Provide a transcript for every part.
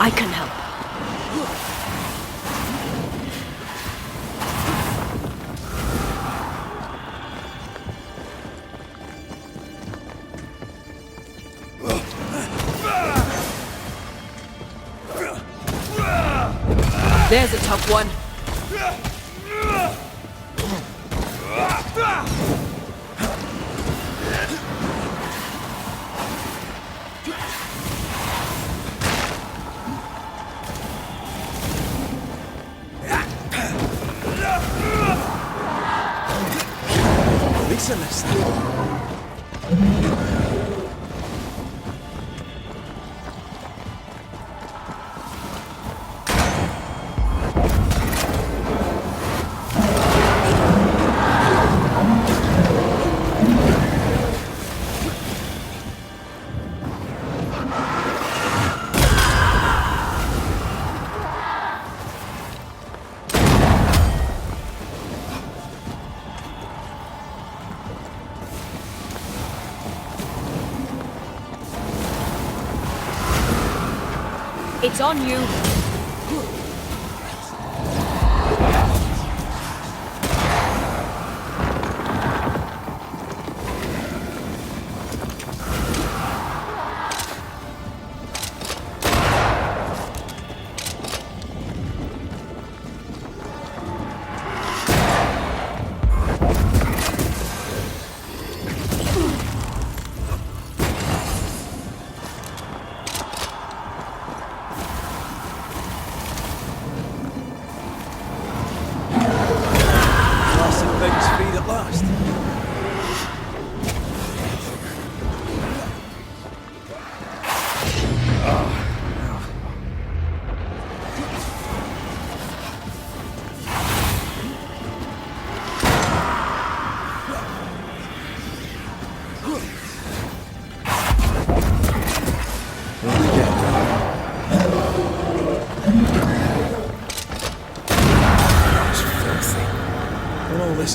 I can help. There's a tough one. It's on you.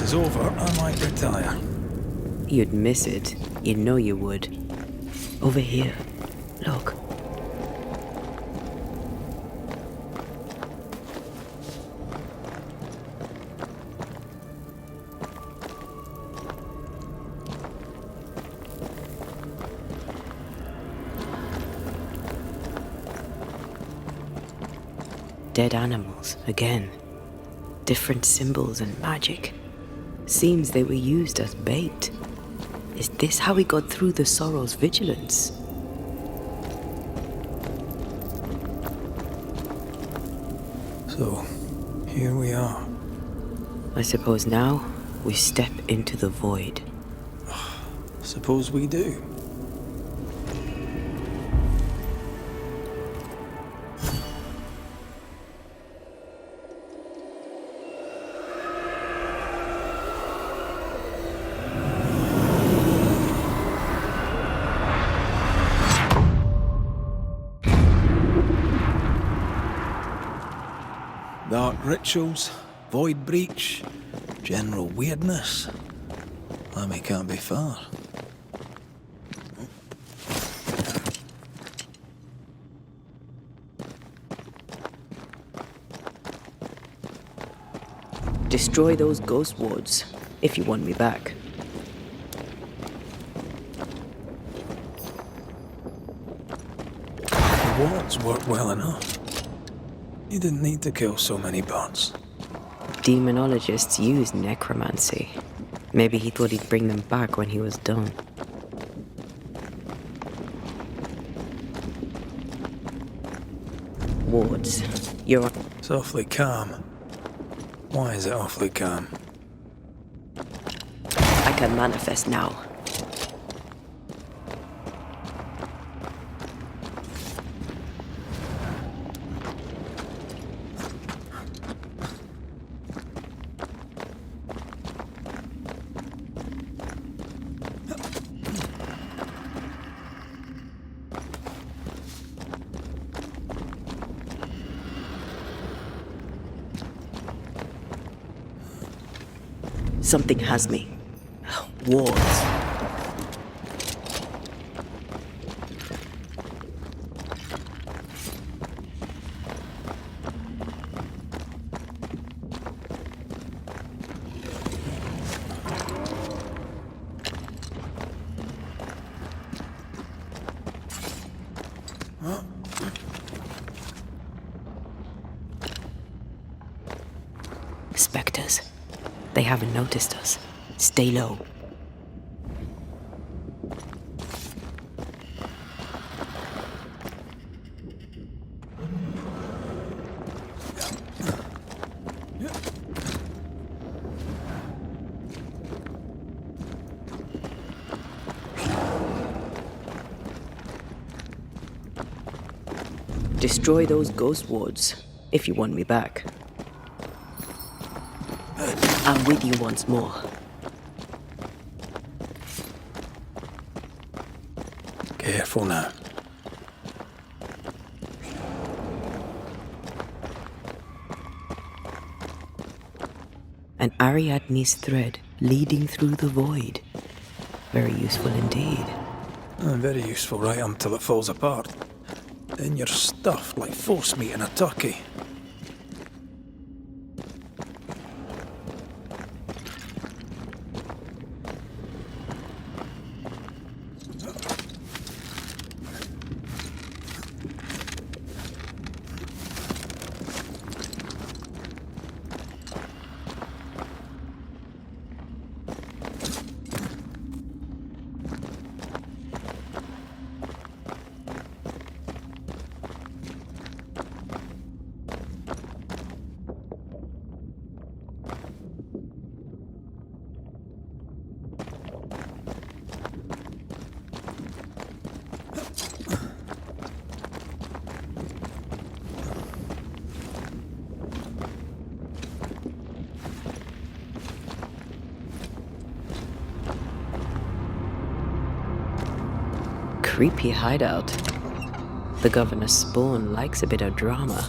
Is over, I might retire. You'd miss it. You know you would. Over here. Look. Dead animals, again. Different symbols and magic. Seems they were used as bait. Is this how he got through the Sorrow's vigilance? So, here we are. I suppose now we step into the void. Suppose we do. Dark rituals, void breach, general weirdness. Lemmy can't be far. Destroy those ghost wards, if you want me back. The wards work well enough. You didn't need to kill so many bots. Demonologists use necromancy. Maybe he thought he'd bring them back when he was done. Wards, you're... It's awfully calm. Why is it awfully calm? I can manifest now. Something has me. Wards. Spectres. They haven't noticed us. Stay low. Destroy those ghost wards, if you want me back. I'm with you once more. Careful now. An Ariadne's thread leading through the void. Very useful indeed. Very useful right until it falls apart. Then you're stuffed like force meat in a turkey. Creepy hideout. The governor's spawn likes a bit of drama.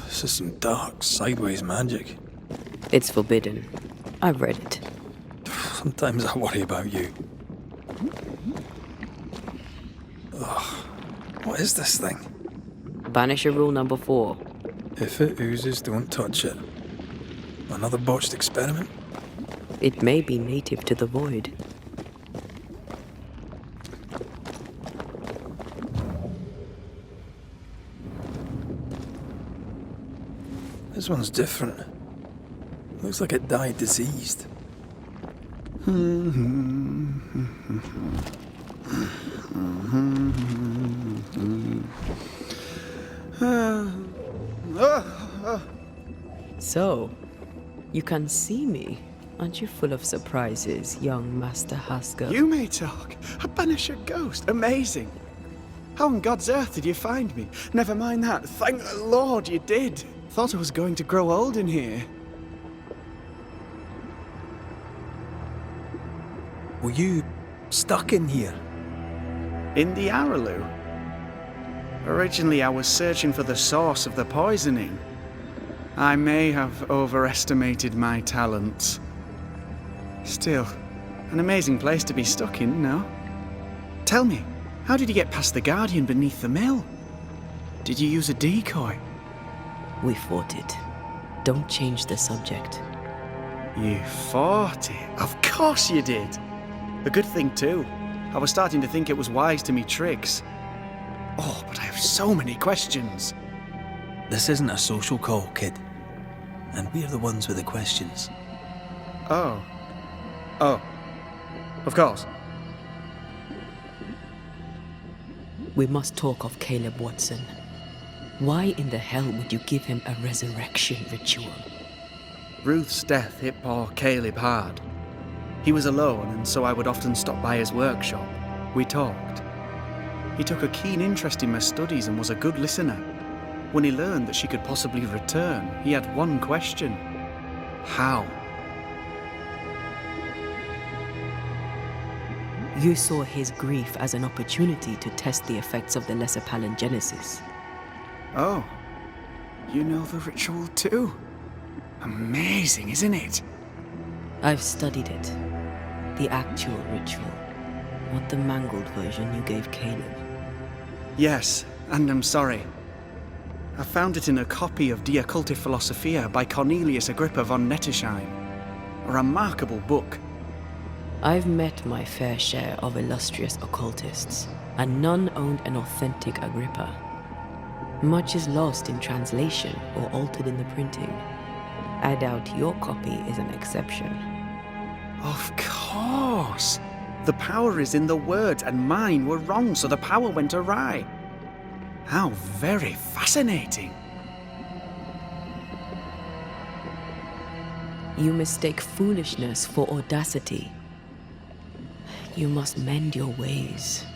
This is some dark, sideways magic. It's forbidden. I've read it. Sometimes I worry about you. Ugh. What is this thing? Banisher rule number 4. If it oozes, don't touch it. Another botched experiment? It may be native to the void. This one's different. Looks like it died diseased. So, you can see me. Aren't you full of surprises, young Master Haskell? You may talk. A Banisher ghost. Amazing. How on God's earth did you find me? Never mind that. Thank the Lord you did. Thought I was going to grow old in here. Were you stuck in here? In the Araloo? Originally, I was searching for the source of the poisoning. I may have overestimated my talents. Still, an amazing place to be stuck in, no? Tell me, how did you get past the Guardian beneath the mill? Did you use a decoy? We fought it. Don't change the subject. You fought it? Of course you did! A good thing too. I was starting to think it was wise to me tricks. Oh, but I have so many questions. This isn't a social call, kid. And we're the ones with the questions. Oh. Oh. Of course. We must talk of Caleb Watson. Why in the hell would you give him a resurrection ritual? Ruth's death hit poor Caleb hard. He was alone, and so I would often stop by his workshop. We talked. He took a keen interest in my studies and was a good listener. When he learned that she could possibly return, he had one question. How? You saw his grief as an opportunity to test the effects of the lesser palingenesis. Oh, you know the ritual too? Amazing, isn't it? I've studied it. The actual ritual, not the mangled version you gave Caleb. Yes, and I'm sorry. I found it in a copy of Die Occulte Philosophia by Cornelius Agrippa von Nettesheim. A remarkable book. I've met my fair share of illustrious occultists, and none owned an authentic Agrippa. Much is lost in translation or altered in the printing. I doubt your copy is an exception. Of course! The power is in the words, and mine were wrong, so the power went awry. How very fascinating! You mistake foolishness for audacity. You must mend your ways.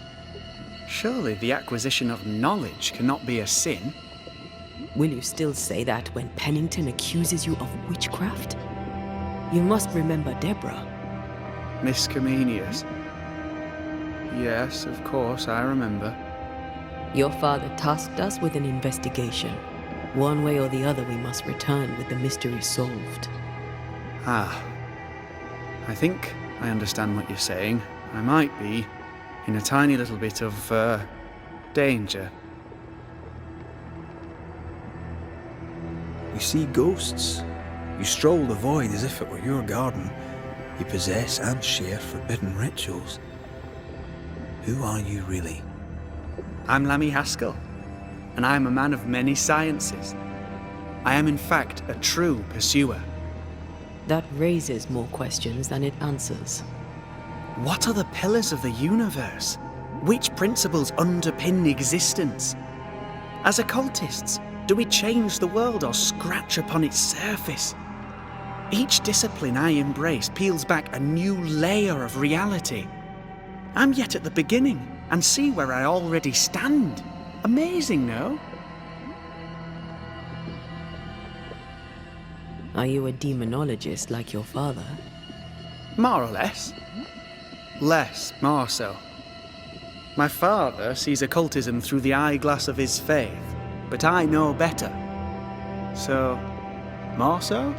Surely the acquisition of knowledge cannot be a sin. Will you still say that when Pennington accuses you of witchcraft? You must remember Deborah. Miss Comenius. Yes, of course, I remember. Your father tasked us with an investigation. One way or the other, we must return with the mystery solved. Ah. I think I understand what you're saying. I might be in a tiny little bit of, danger. You see ghosts. You stroll the void as if it were your garden. You possess and share forbidden rituals. Who are you really? I'm Lammy Haskell, and I am a man of many sciences. I am in fact a true pursuer. That raises more questions than it answers. What are the pillars of the universe? Which principles underpin existence? As occultists, do we change the world or scratch upon its surface? Each discipline I embrace peels back a new layer of reality. I'm yet at the beginning, and see where I already stand. Amazing, no? Are you a demonologist like your father? More or less. More so. My father sees occultism through the eyeglass of his faith, but I know better. So, more so?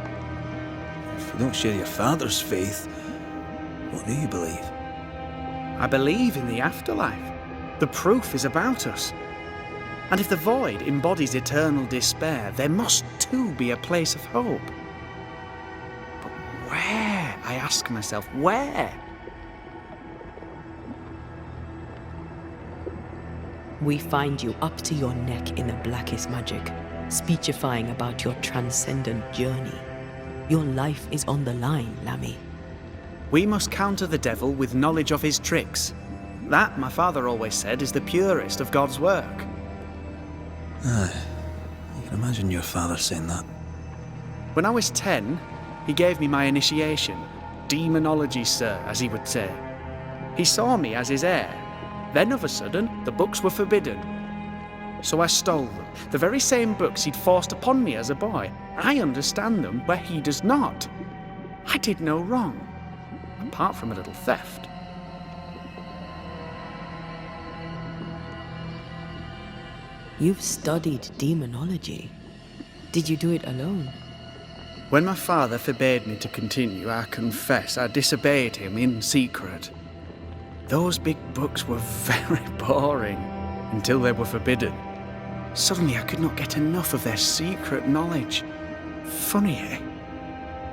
If you don't share your father's faith, what do you believe? I believe in the afterlife. The proof is about us. And if the void embodies eternal despair, there must too be a place of hope. But where? I ask myself, where? We find you up to your neck in the blackest magic, speechifying about your transcendent journey. Your life is on the line, Lammy. We must counter the devil with knowledge of his tricks. That, my father always said, is the purest of God's work. Aye, I can imagine your father saying that. When I was 10, he gave me my initiation. Demonology, sir, as he would say. He saw me as his heir. Then, of a sudden, the books were forbidden. So I stole them. The very same books he'd forced upon me as a boy. I understand them where he does not. I did no wrong, apart from a little theft. You've studied demonology. Did you do it alone? When my father forbade me to continue, I confess I disobeyed him in secret. Those big books were very boring until they were forbidden. Suddenly I could not get enough of their secret knowledge. Funny, eh?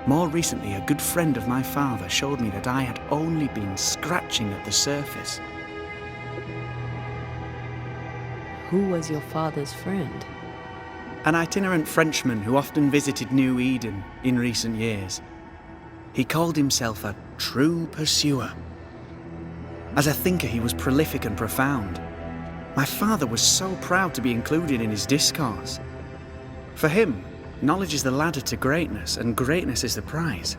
More recently, a good friend of my father showed me that I had only been scratching at the surface. Who was your father's friend? An itinerant Frenchman who often visited Nью-Иден in recent years. He called himself a true pursuer. As a thinker, he was prolific and profound. My father was so proud to be included in his discourse. For him, knowledge is the ladder to greatness, and greatness is the prize.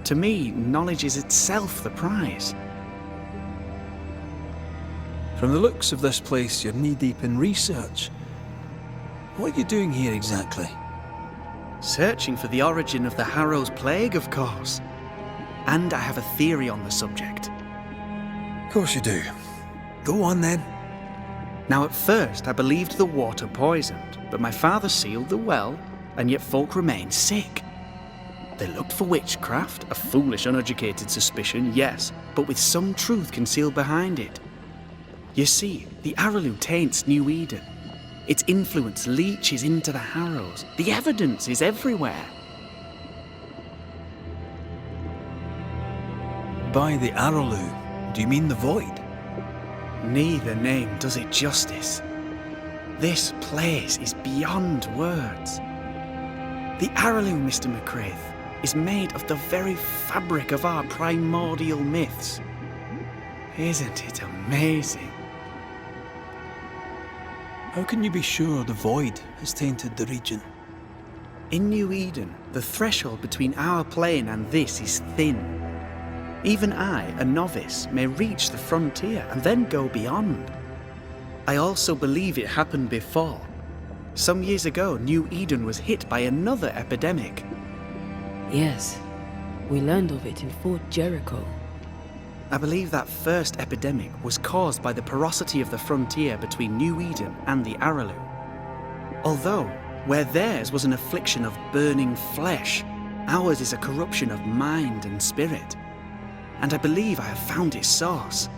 To me, knowledge is itself the prize. From the looks of this place, you're knee-deep in research. What are you doing here exactly? Searching for the origin of the Harrow's plague, of course. And I have a theory on the subject. course you do. Go on then. Now at first I believed the water poisoned, but my father sealed the well, and yet folk remained sick. They looked for witchcraft, a foolish, uneducated suspicion, yes, but with some truth concealed behind it. You see, the Araloo taints Nью-Иден. Its influence leaches into the Harrows. The evidence is everywhere. By the Araloo, do you mean the void? Neither name does it justice. This place is beyond words. The Araloo, Mr. McCraith, is made of the very fabric of our primordial myths. Isn't it amazing? How can you be sure the void has tainted the region? In Nью-Иден, the threshold between our plane and this is thin. Even I, a novice, may reach the frontier and then go beyond. I also believe it happened before. Some years ago, Nью-Иден was hit by another epidemic. Yes, we learned of it in Fort Jericho. I believe that first epidemic was caused by the porosity of the frontier between Nью-Иден and the Araloo. Although, where theirs was an affliction of burning flesh, ours is a corruption of mind and spirit. And I believe I have found its source.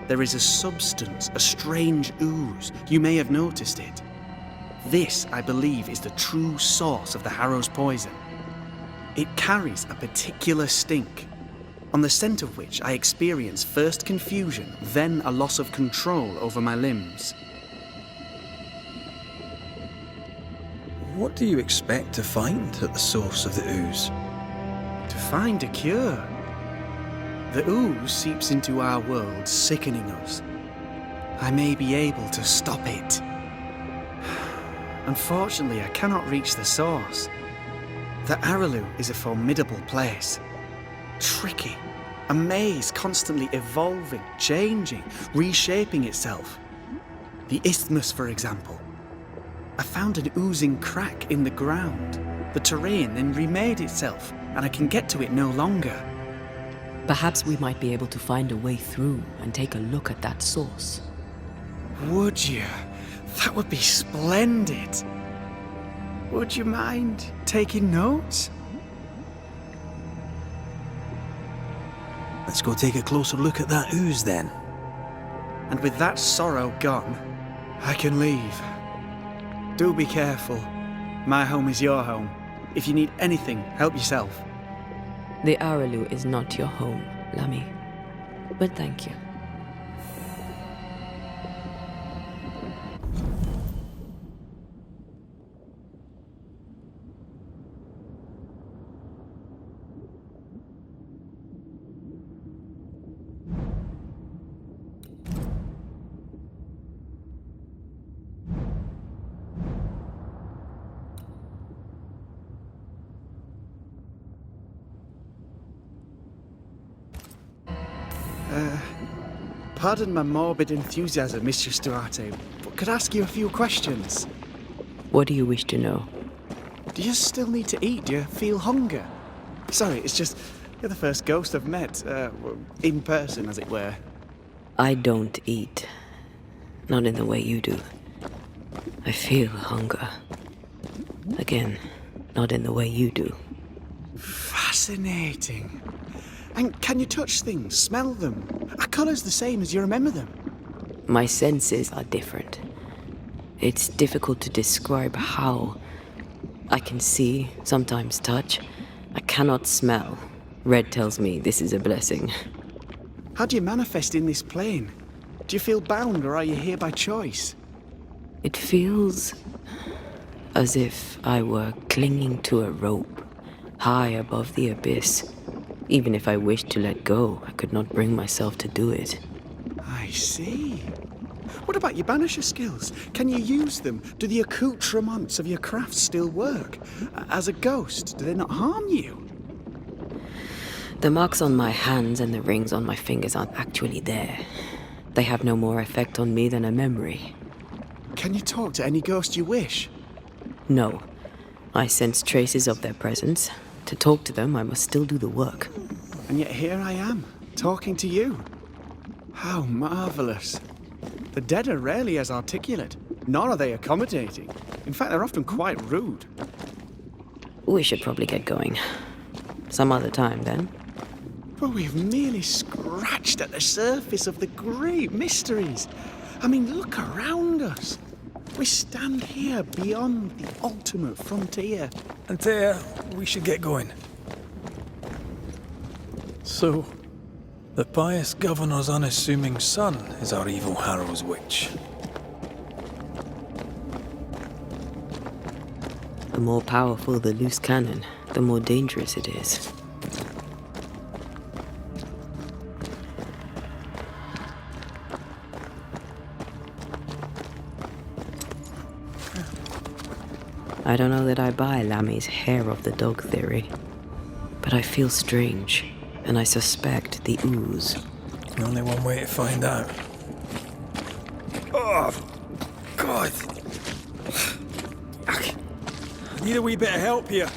There is a substance, a strange ooze. You may have noticed it. This, I believe, is the true source of the Harrow's poison. It carries a particular stink, on the scent of which I experience first confusion, then a loss of control over my limbs. What do you expect to find at the source of the ooze? To find a cure. The ooze seeps into our world, sickening us. I may be able to stop it. Unfortunately, I cannot reach the source. The Araloo is a formidable place. Tricky. A maze constantly evolving, changing, reshaping itself. The isthmus, for example. I found an oozing crack in the ground. The terrain then remade itself, and I can get to it no longer. Perhaps we might be able to find a way through and take a look at that source. Would you? That would be splendid. Would you mind taking notes? Let's go take a closer look at that ooze then. And with that sorrow gone, I can leave. Do be careful. My home is your home. If you need anything, help yourself. The Araloo is not your home, Lammy. But thank you. Pardon my morbid enthusiasm, Mistress Duarte, but could I ask you a few questions? What do you wish to know? Do you still need to eat? Do you feel hunger? Sorry, it's just, you're the first ghost I've met, in person, as it were. I don't eat. Not in the way you do. I feel hunger. Again, not in the way you do. Fascinating. And can you touch things, smell them? Are colours the same as you remember them? My senses are different. It's difficult to describe how. I can see, sometimes touch. I cannot smell. Red tells me this is a blessing. How do you manifest in this plane? Do you feel bound, or are you here by choice? It feels as if I were clinging to a rope, high above the abyss. Even if I wished to let go, I could not bring myself to do it. I see. What about your Banisher skills? Can you use them? Do the accoutrements of your craft still work? As a ghost, do they not harm you? The marks on my hands and the rings on my fingers aren't actually there. They have no more effect on me than a memory. Can you talk to any ghost you wish? No. I sense traces of their presence. To talk to them, I must still do the work. And yet here I am, talking to you. How marvelous. The dead are rarely as articulate, nor are they accommodating. In fact, they're often quite rude. We should probably get going. Some other time, then. But we've merely scratched at the surface of the great mysteries. I mean, look around us. We stand here beyond the ultimate frontier. Antea, we should get going. So, the pious governor's unassuming son is our evil Harrow's witch. The more powerful the loose cannon, the more dangerous it is. I don't know that I buy Lammy's hair of the dog theory, but I feel strange, and I suspect the ooze. Only one way to find out. Oh, God. I need a wee bit of help here.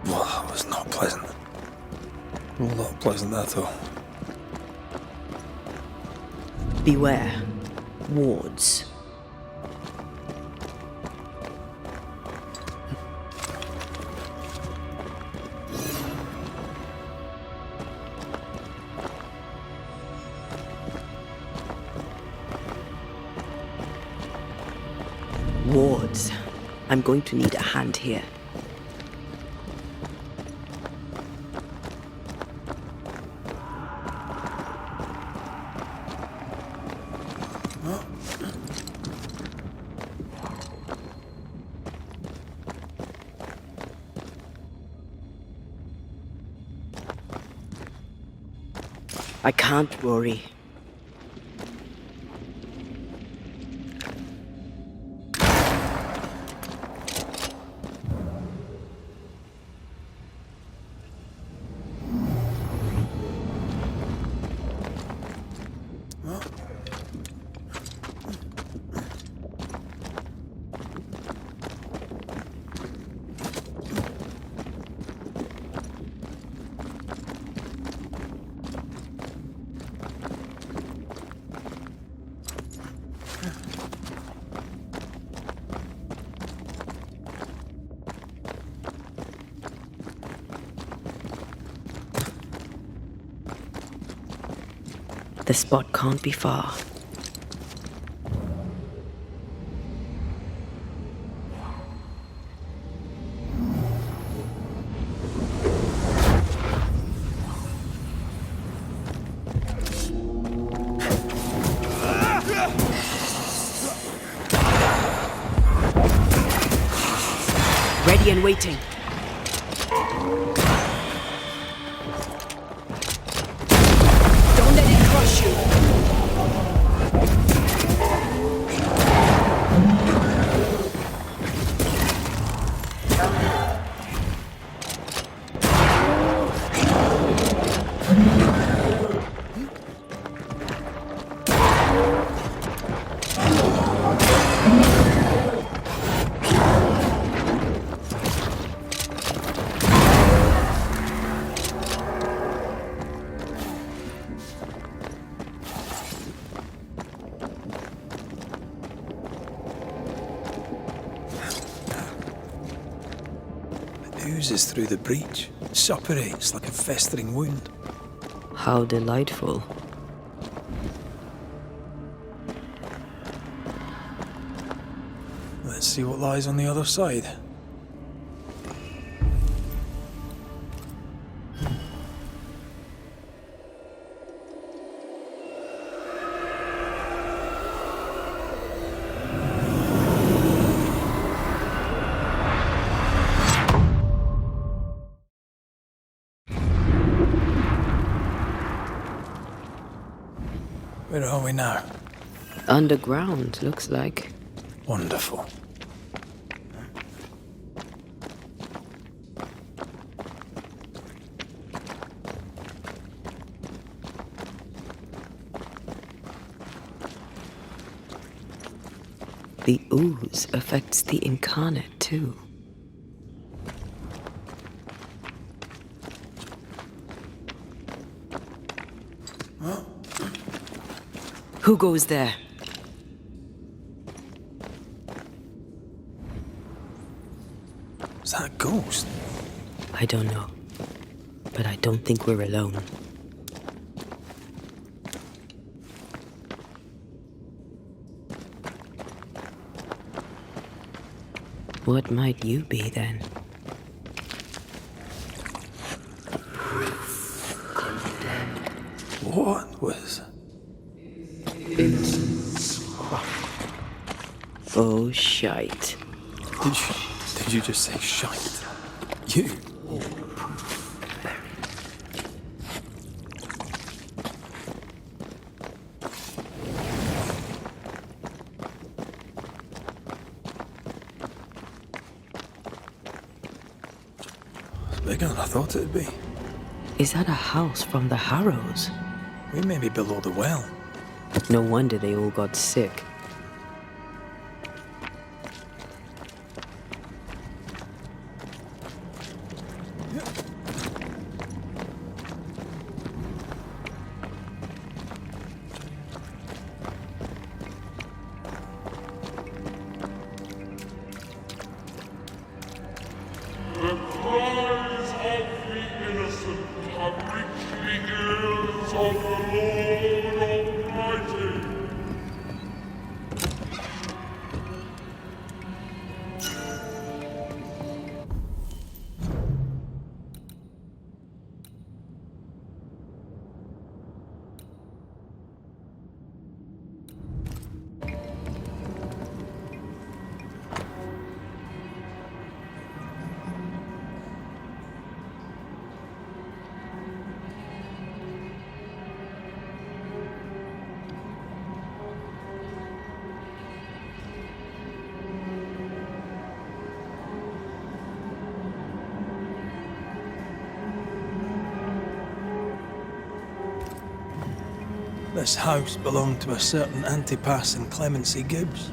Well, that was not pleasant. Not pleasant at all. Beware. Wards. Wards. I'm going to need a hand here. I can't worry. The spot can't be far. Ready and waiting. Oozes through the breach, suppurates like a festering wound. How delightful. Let's see what lies on the other side. Where are we now? Underground, looks like. Wonderful. The ooze affects the incarnate, too. Who goes there? Is that a ghost? I don't know. But I don't think we're alone. What might you be then? What was... Oh, shite. Did you just say shite? You? It's bigger than I thought it'd be. Is that a house from the Harrows? We may be below the well. No wonder they all got sick. This house belonged to a certain Antipas and Clemency Gibbs.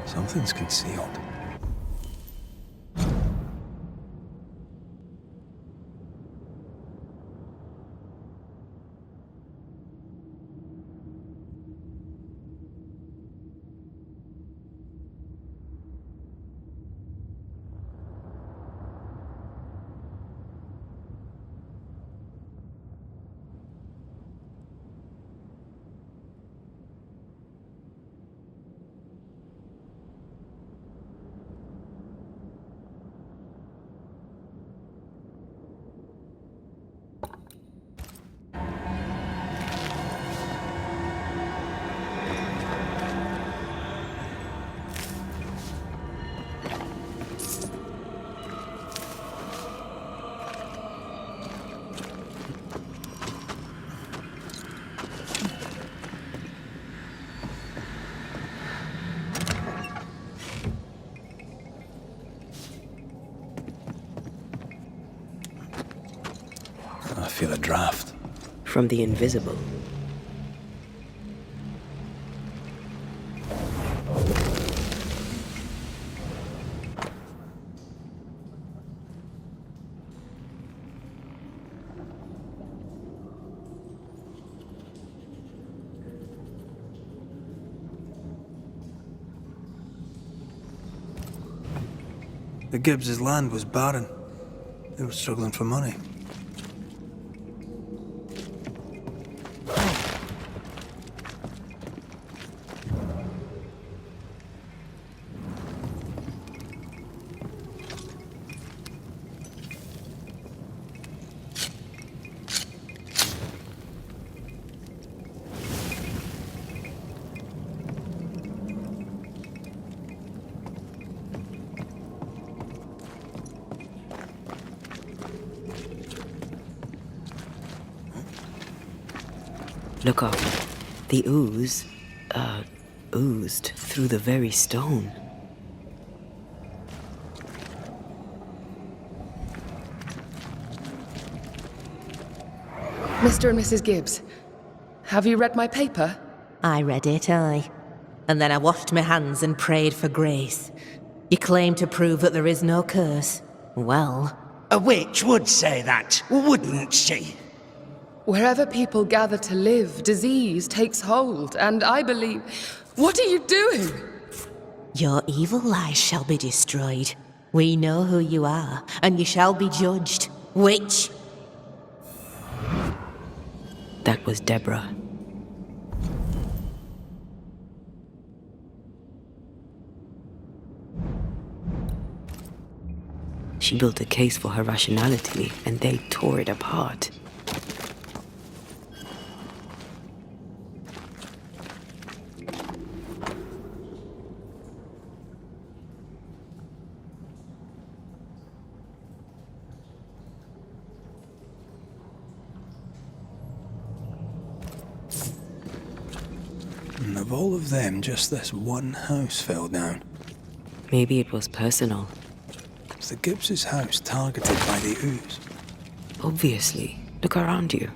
Something's concealed. I feel a draft. From the invisible. The Gibbs' land was barren. They were struggling for money. Look up. The ooze, oozed through the very stone. Mr. and Mrs. Gibbs, have you read my paper? I read it, aye. And then I washed my hands and prayed for grace. You claim to prove that there is no curse. Well... A witch would say that, wouldn't she? Wherever people gather to live, disease takes hold, and I believe... What are you doing? Your evil lies shall be destroyed. We know who you are, and you shall be judged. Witch! That was Deborah. She built a case for her rationality, and they tore it apart. And of all of them, just this one house fell down. Maybe it was personal. Was the Gibbs' house targeted by the ooze? Obviously. Look around you.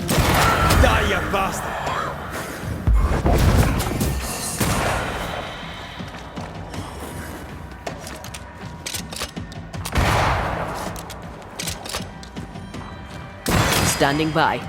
Die, you bastard! Standing by.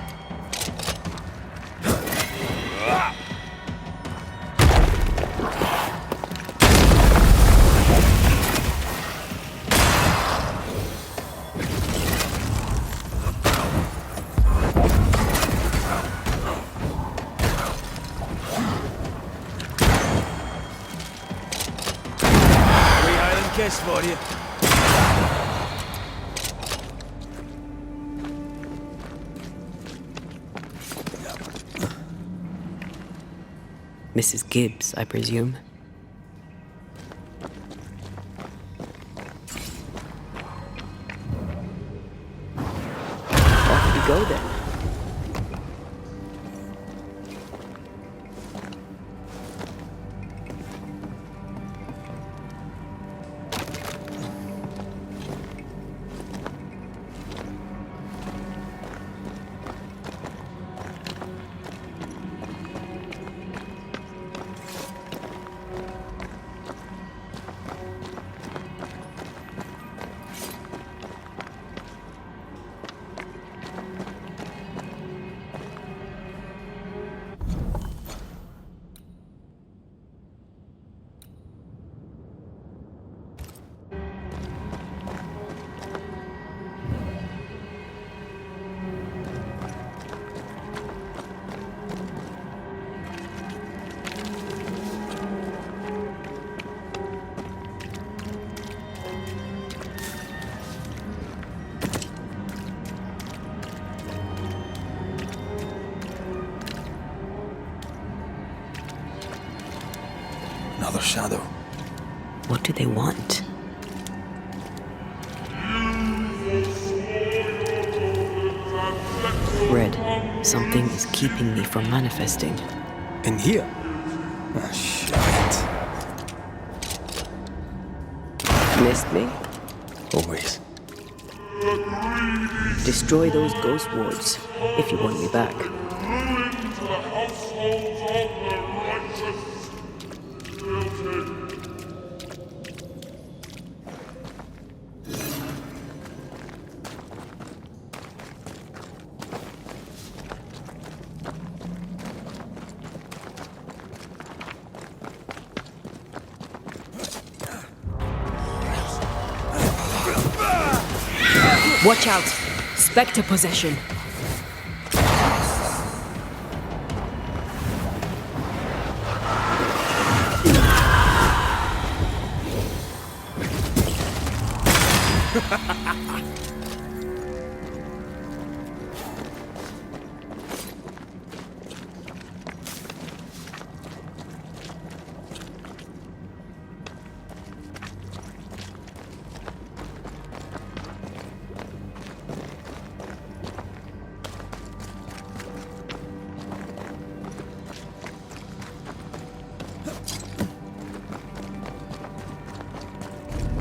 Kiss for you. Mrs. Gibbs, I presume. Off we go then. Another shadow. What do they want? Red, something is keeping me from manifesting. In here? Ah, shit. Missed me? Always. Destroy those ghost wards if you want me back. Watch out! Spectre possession!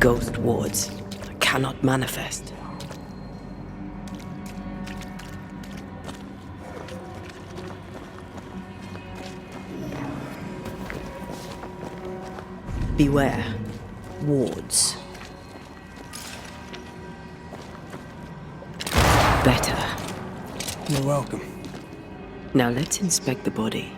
Ghost wards. I cannot manifest. Beware. Wards. Better. You're welcome. Now let's inspect the body.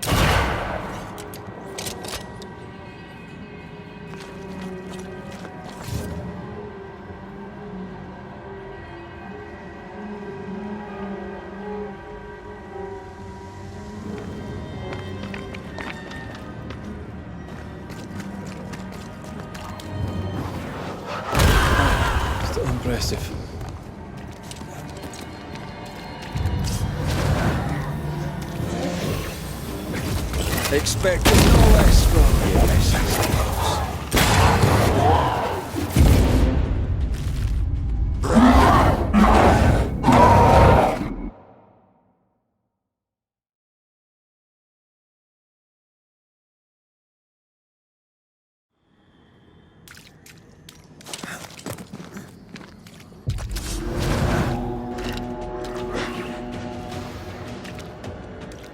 Still impressive. Expected no less from you, Mrs.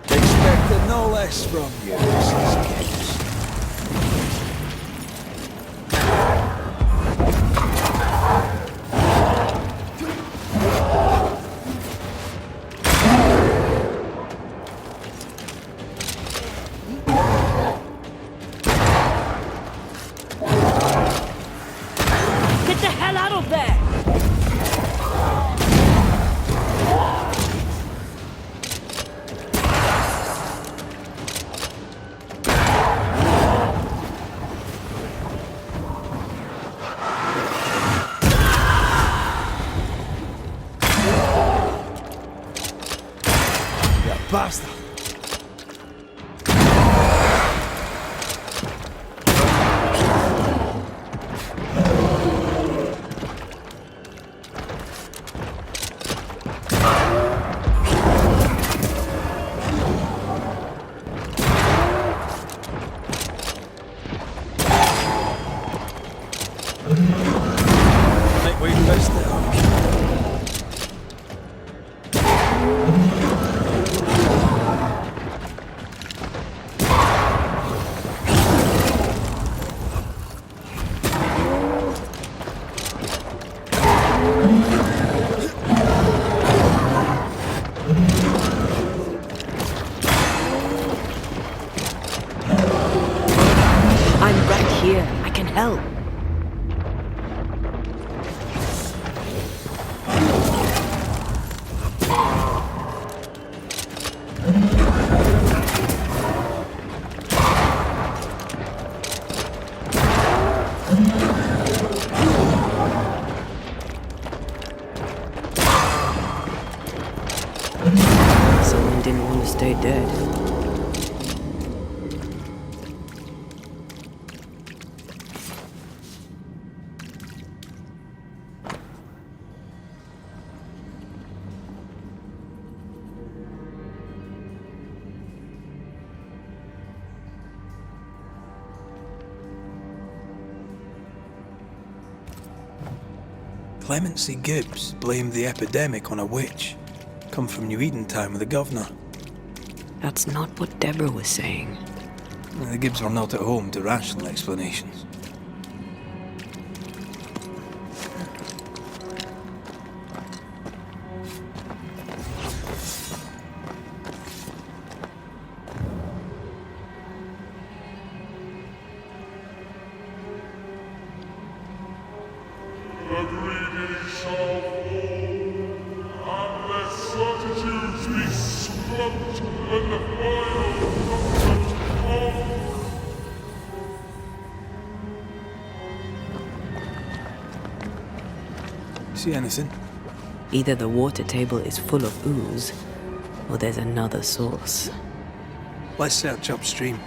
Expected no less from you, Mrs. Get the hell out of there! Basta! Think we missed it. I'm right here. I can help. Someone didn't want to stay dead. Clemency Gibbs blamed the epidemic on a witch. Come from Nью-Иден time with the governor. That's not what Deborah was saying. The Gibbs were not at home to rational explanations. The greedy shall fall, unless certitudes be swamped and the final judgment comes. See anything? Either the water table is full of ooze, or there's another source. Let's search upstream.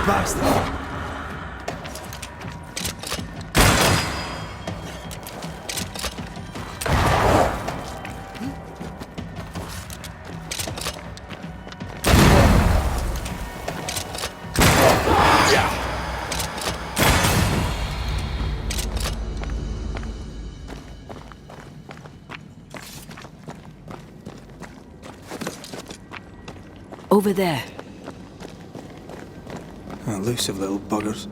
bastard! Over there. Elusive little buggers.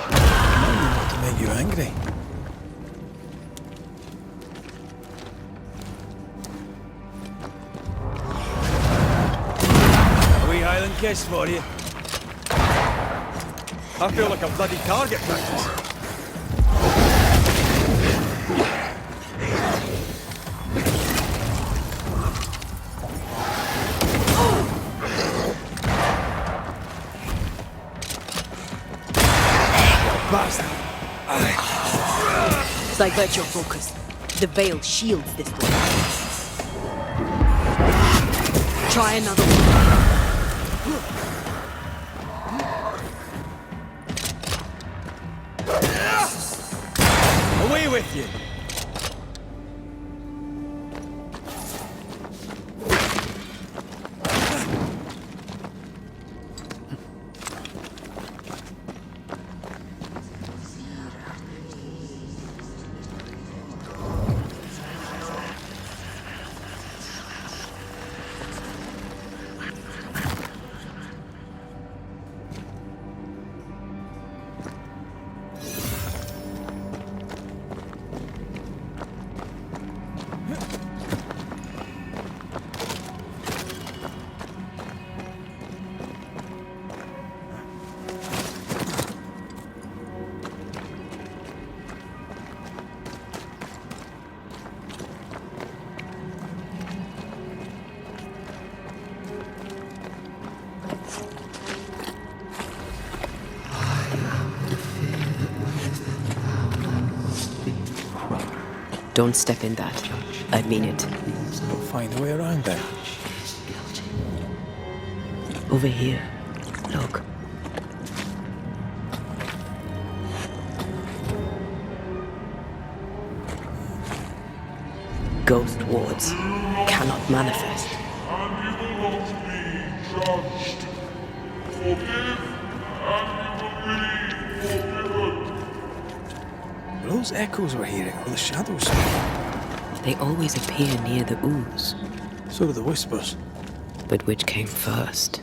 Not to make you angry. A wee Highland kiss for you. I feel like a bloody target practice. Divert your focus. The veil shields this one. Try another one. Away with you! Don't step in that. I mean it. So we'll find a way around then. Over here. Look. Ghost wards cannot manifest. And you will not be judged. Forgive, and you will be forgiven. Were those echoes we're hearing, or the shadows? They always appear near the ooze. So do the whispers. But which came first?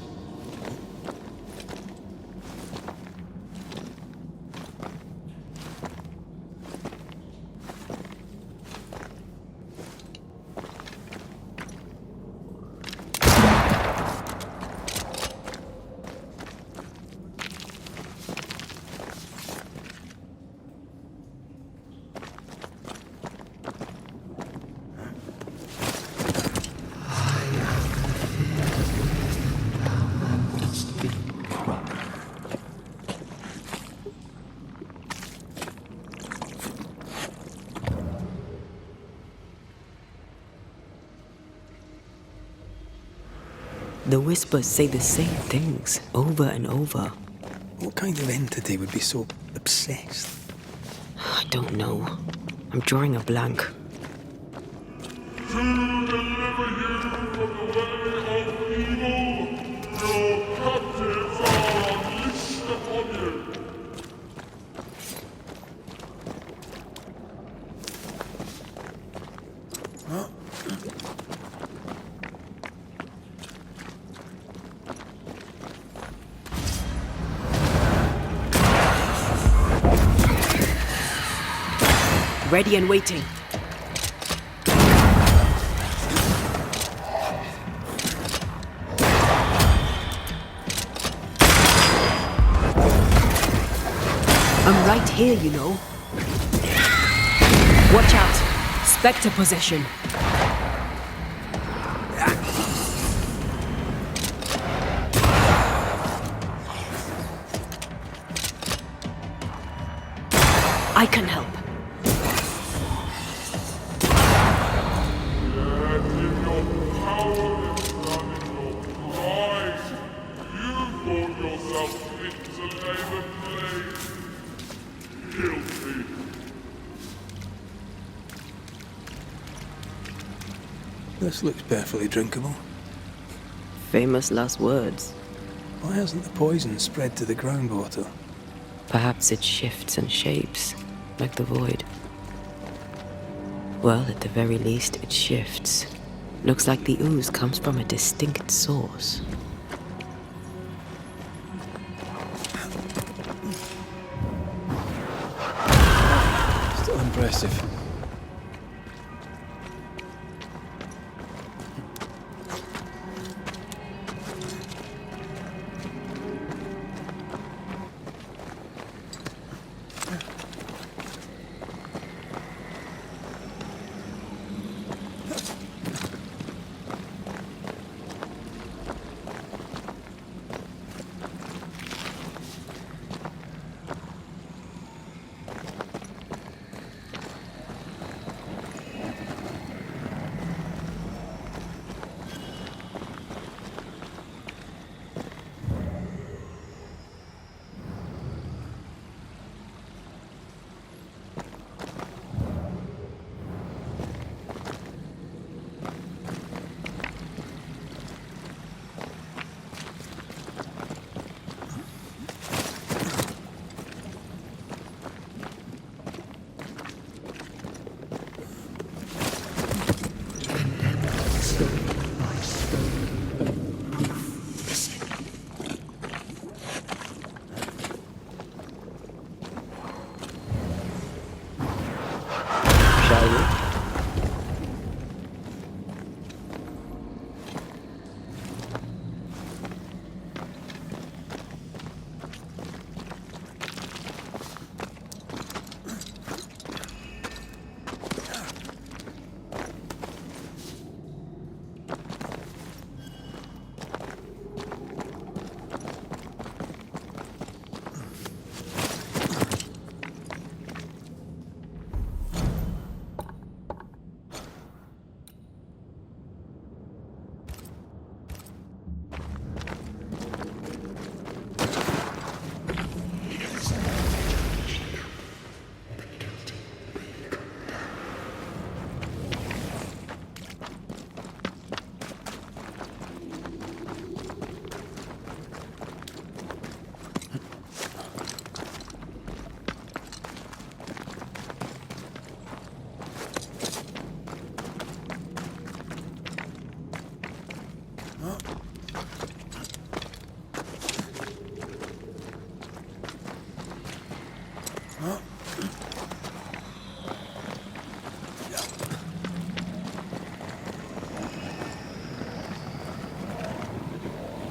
The whispers say the same things over and over. What kind of entity would be so obsessed? I don't know. I'm drawing a blank. To deliver you from the way of evil, your captives are unleashed upon you. Ready and waiting. I'm right here, you know. Watch out. Spectre possession. I can help. Yet in your power This looks perfectly drinkable. Famous last words. Why hasn't the poison spread to the groundwater? Perhaps it shifts and shapes, like the void. Well, at the very least, it shifts. Looks like the ooze comes from a distinct source. Still impressive.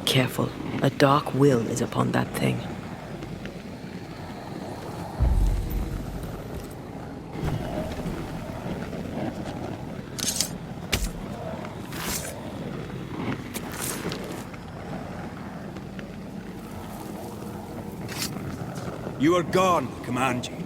Careful. A dark will is upon that thing. You are gone, command you.